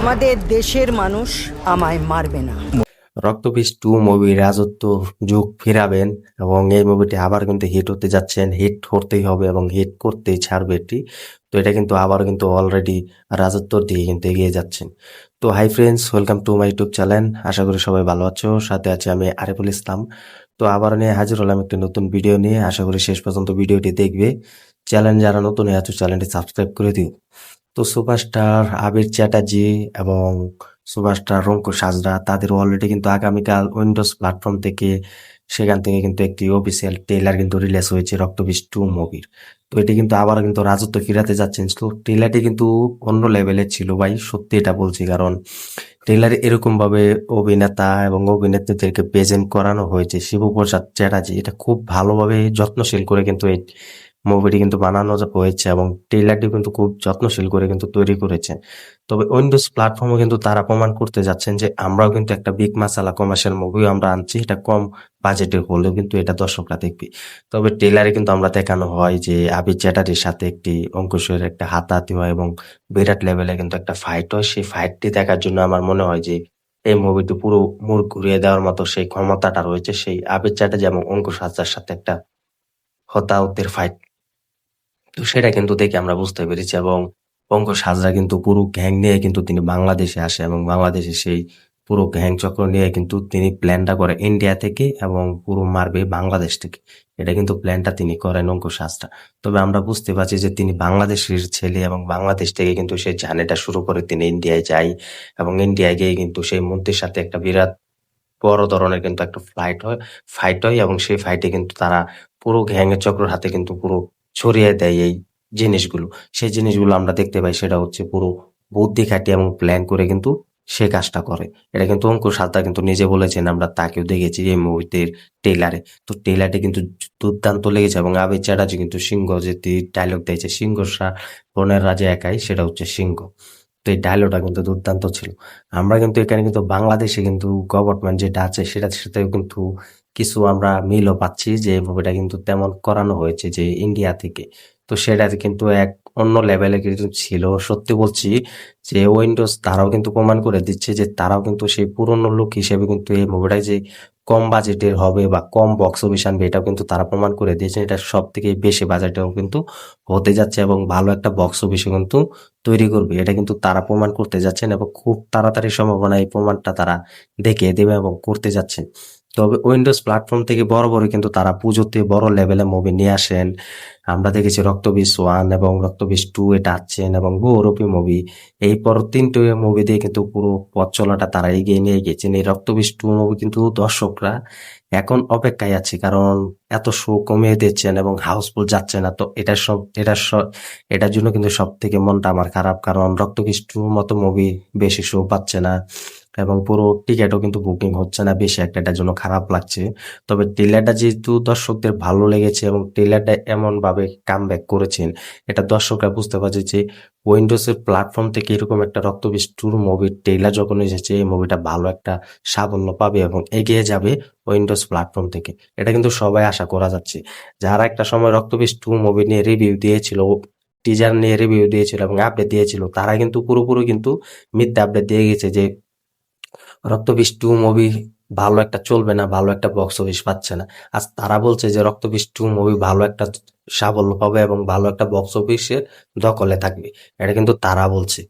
আমাদের দেশের মানুষ আমায় মারবে না। রক্তবীজ 2 মুভি রাজত্ব যুগ ফেরাবেন এবং এই মুভিটি আবার কিন্তু হিট হতে যাচ্ছেন, হিট করতেই হবে এবং হিট করতেই ছাড়বে এটি। তো এটা কিন্তু আবার কিন্তু অলরেডি রাজত্বর দিকে কিন্তু এগিয়ে যাচ্ছেন। তো hi friends, welcome to my YouTube channel. আশা করি সবাই ভালো আছো, সাথে আছে আমি আরিফুল ইসলাম। তো আবার নিয়ে হাজির হলাম একটি নতুন ভিডিও নিয়ে। আশা করি শেষ পর্যন্ত ভিডিওটি দেখবে। চ্যানেল যারা নতুন হয়ে আছো চ্যানেলটি সাবস্ক্রাইব করে দিও। তো সুপারস্টার আবির চ্যাটার্জি এবং সুপারস্টার রঙ্কুশ হাজরা তাদের অলরেডি কিন্তু আগামীকাল উইন্ডোজ প্ল্যাটফর্ম থেকে সেখান থেকে কিন্তু একটি অফিসিয়াল ট্রেলার কিন্তু রিলিজ হয়েছে রক্তবীজ 2 মুভির। তো এটি কিন্তু আবার কিন্তু রাজত্ব ফিরাতে যাচ্ছেন। তো ট্রেলারটি কিন্তু অন্য লেভেলের ছিল ভাই, সত্যি এটা বলছি। কারণ ট্রেলারে এরকম ভাবে অভিনেতা এবং অভিনেত্রীদেরকে প্রেজেন্ট করানো হয়েছে, শিবপ্রসাদ চ্যাটার্জি এটা খুব ভালোভাবে যত্নশীল করে কিন্তু এই মুভিটি কিন্তু বানানো হয়েছে এবং ট্রেলারটি কিন্তু খুব যত্নশীল করে কিন্তু তৈরি করেছে। তবে উইন্ডোজ প্ল্যাটফর্মে কিন্তু তারা প্রমাণ করতে যাচ্ছেন যে আমরাও কিন্তু একটা বিগ মাসালা কমার্শিয়াল মুভিও আমরা আনছি, এটা কম বাজেটের হলেও কিন্তু এটা দর্শকরা দেখবে। তবে ট্রেলারে কিন্তু আমরা দেখানো হয় যে আবির চ্যাটার্জির সাথে একটি অঙ্কুশের একটা হাতাহাতি হয় এবং বিরাট লেভেলে কিন্তু একটা ফাইট হয়। সেই ফাইটটি দেখার জন্য আমার মনে হয় যে এই মুভিটি পুরো মোড় ঘুরিয়ে দেওয়ার মতো সেই ক্ষমতাটা রয়েছে সেই আবির চ্যাটার্জি এবং অঙ্কুশ হাজরার সাথে একটা হতাহতের ফাইট। তো সেটা কিন্তু দেখে আমরা বুঝতে পেরেছি এবং পঙ্কজ হাজরা কিন্তু পুরো গ্যাং নিয়ে কিন্তু তিনি বাংলাদেশে আসে এবং বাংলাদেশে সেই পুরো গ্যাং চক্র নিয়ে কিন্তু তিনি প্ল্যানটা করে ইন্ডিয়া থেকে এবং পুরো মারবে বাংলাদেশ থেকে। এটা কিন্তু প্ল্যানটা তিনি করেন অঙ্কুশ হাজরা। তবে আমরা বুঝতে পারছি যে তিনি বাংলাদেশের ছেলে এবং বাংলাদেশ থেকে কিন্তু সেই জার্নিটা শুরু করে তিনি ইন্ডিয়ায় যায় এবং ইন্ডিয়ায় গিয়ে কিন্তু সেই মন্ত্রীর সাথে একটা বিরাট বড় ধরনের কিন্তু একটা ফাইট হয় এবং সেই ফাইটে কিন্তু তারা পুরো গ্যাংয়ের চক্রের হাতে কিন্তু পুরো ছড়িয়ে দেয় এই জিনিসগুলো। সেই জিনিসগুলো আমরা দেখতে পাই, সেটা হচ্ছে পুরো বুদ্ধি খাটিয়ে এবং প্ল্যান করে কিন্তু সে কাজটা করে। এটা কিন্তু অঙ্কুশ হাজরা কিন্তু নিজে বলেছেন, আমরা তাকেও দেখেছি এই মুভিতে ট্রেলারে। তো ট্রেলারটি কিন্তু দুর্দান্ত লেগেছে এবং আবির চ্যাটার্জি কিন্তু সিংহ যে ডায়লগ দিয়েছে, সিংহ বনের রাজা একাই, সেটা হচ্ছে সিংহ। তো এই ডায়লগটা কিন্তু দুর্দান্ত ছিল। আমরা কিন্তু এখানে কিন্তু বাংলাদেশে কিন্তু গভর্নমেন্ট যেটা আছে সেটার সাথেও কিন্তু কিছু আমরা মিলও পাচ্ছি যে মুভিটা কিন্তু তেমন করানো হয়েছে যে ইন্ডিয়া থেকে। তো সেটা কিন্তু এক অন্য লেভেলে কিন্তু ছিল। সত্যি বলছি যে উইন্ডোজ তারাও কিন্তু প্রমাণ করে দিচ্ছে যে তারাও কিন্তু সেই পুরনো লুক হিসেবে কিন্তু এই মুভিটা যে কম বাজেটের হবে বা কম বক্স অফিস আনবে এটাও কিন্তু তারা প্রমাণ করে দিয়েছে। এটা সব থেকে বেশি বাজেটেও কিন্তু হতে যাচ্ছে এবং ভালো একটা বক্স অফিসে কিন্তু তৈরি করবে। এটা কিন্তু তারা প্রমাণ করতে যাচ্ছেন এবং খুব তাড়াতাড়ি সম্ভাবনা এই প্রমাণটা তারা দেখিয়ে দেবে এবং করতে যাচ্ছেন। তবে উইন্ডোজ প্ল্যাটফর্ম থেকে বড় কিন্তু তারা পুজোতে বড় লেভেলে মুভি নিয়ে আসেন। আমরা দেখেছি রক্তবীজ 1 এবং রক্তবীজ 2 এটা আসছেন এবং বহুরূপী মুভি। এই পর 3টে মুভি দিয়ে কিন্তু পুরো পথ চলাটা তারা এগিয়ে নিয়ে গেছেন। এই রক্তবীজ 2 মুভি কিন্তু দর্শকরা এখন অপেক্ষায় আছে, কারণ এত শো কমিয়ে দিচ্ছেন এবং হাউসফুল যাচ্ছে না। তো এটার জন্য কিন্তু সব থেকে মনটা আমার খারাপ, কারণ রক্তবীজ 2 মতো মুভি বেশি শো পাচ্ছে না এবং পুরো টিকিটও কিন্তু বুকিং হচ্ছে না বেশি একটা, এটার জন্য খারাপ লাগছে। তবে ট্রেলারটা যেহেতু দর্শকদের ভালো লেগেছে এবং ট্রেলারটা এমন ভাবে কামব্যাক করেছেন, এটা দর্শকরা বুঝতে পারছে যে উইন্ডোজের প্ল্যাটফর্ম থেকে এরকম একটা রক্তবীজ 2 মুভির ট্রেলার যখন এসেছে এই মুভিটা ভালো একটা সাফল্য পাবে এবং এগিয়ে যাবে উইন্ডোজ প্ল্যাটফর্ম থেকে। এটা কিন্তু সবাই আশা করা যাচ্ছে। যারা একটা সময় রক্তবীজ 2 মুভি নিয়ে রিভিউ দিয়েছিল, টিজার নিয়ে রিভিউ দিয়েছিল এবং আপডেট দিয়েছিল, তারা কিন্তু পুরোপুরি কিন্তু মিথ্যা আপডেট দিয়ে গেছে যে রক্তবীজ 2 মুভি ভালো একটা চলবে না, ভালো একটা বক্স অফিস পাচ্ছে না। আজ তারা বলছে যে রক্তবীজ 2 মুভি ভালো একটা সাফল্য পাবে এবং ভালো একটা বক্স অফিসের দখলে থাকবে। এটা কিন্তু তারা বলছে।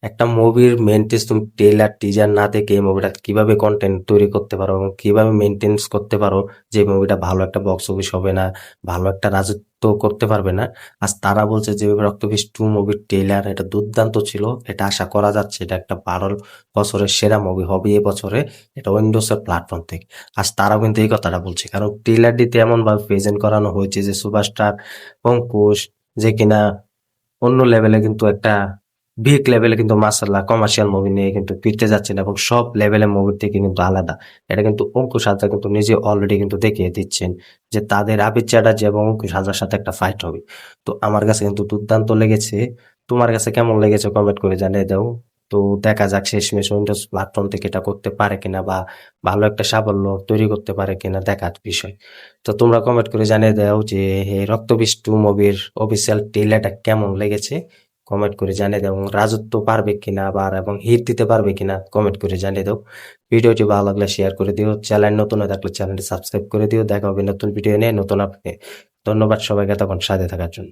একটা মুভির মেনটেন্স তুমি ট্রেলার টিজার না দেখে এই মুভিটা কিভাবে কন্টেন্ট তৈরি করতে পারো এবং কিভাবে মেনটেন্স করতে পারো যে মুভিটা ভালো একটা বক্স অফিস হবে না, ভালো একটা রাজত্ব করতে পারবে না। আজ তারা বলছে যে রক্তবীজ 2 মুভির ট্রেলার এটা দুর্দান্ত ছিল, এটা আশা করা যাচ্ছে এটা একটা 12 বছরের সেরা মুভি হবে এ বছরে, এটা উইন্ডোজের প্ল্যাটফর্ম থেকে। আজ তারাও কিন্তু এই কথাটা বলছে, কারণ ট্রেলারটিতে এমন ভাবে প্রেজেন্ট করানো হয়েছে যে সুপারস্টার অঙ্কুশ যে কিনা অন্য লেভেলে কিন্তু একটা বিগ লেভেলে কিন্তু মাসাল্লাহ কমার্শিয়াল মুভি নিয়ে কিন্তু ফিরতে যাচ্ছেন এবং সব লেভেলের মুভির থেকে কিন্তু আলাদা। এটা কিন্তু অঙ্কুশ হাজরা কিন্তু নিজে অলরেডি কিন্তু দেখিয়ে দিচ্ছেন যে তাদের আবির চ্যাটার্জি এবং অঙ্কুশ হাজরার সাথে একটা ফাইট হবে। তো আমার কাছে কিন্তু দুর্দান্ত লেগেছে। তোমার কাছে কেমন লেগেছে কমেন্ট করে জানিয়ে দাও। তো দেখা যাক শেষমেশ উইন্ডোজ প্ল্যাটফর্ম থেকে এটা করতে পারে কিনা বা ভালো একটা সাফল্য তৈরি করতে পারে কিনা দেখার বিষয়। তো তোমরা কমেন্ট করে জানিয়ে দাও যে রক্তবীজ 2 মুভির অফিসিয়াল ট্রেলারটা কেমন লেগেছে। কমেন্ট করে জানিয়ে দাও এবং রাজত্ব পারবে কিনা আবার এবং হিট দিতে পারবে কিনা কমেন্ট করে জানিয়ে দাও। ভিডিওটি ভালো লাগলে শেয়ার করে দিও, চ্যানেল নতুন হয়ে থাকলে চ্যানেলটি সাবস্ক্রাইব করে দিও। দেখা হবে নতুন ভিডিও নিয়ে নতুন আপডেট। ধন্যবাদ সবাইকে তখন সাথে থাকার জন্য।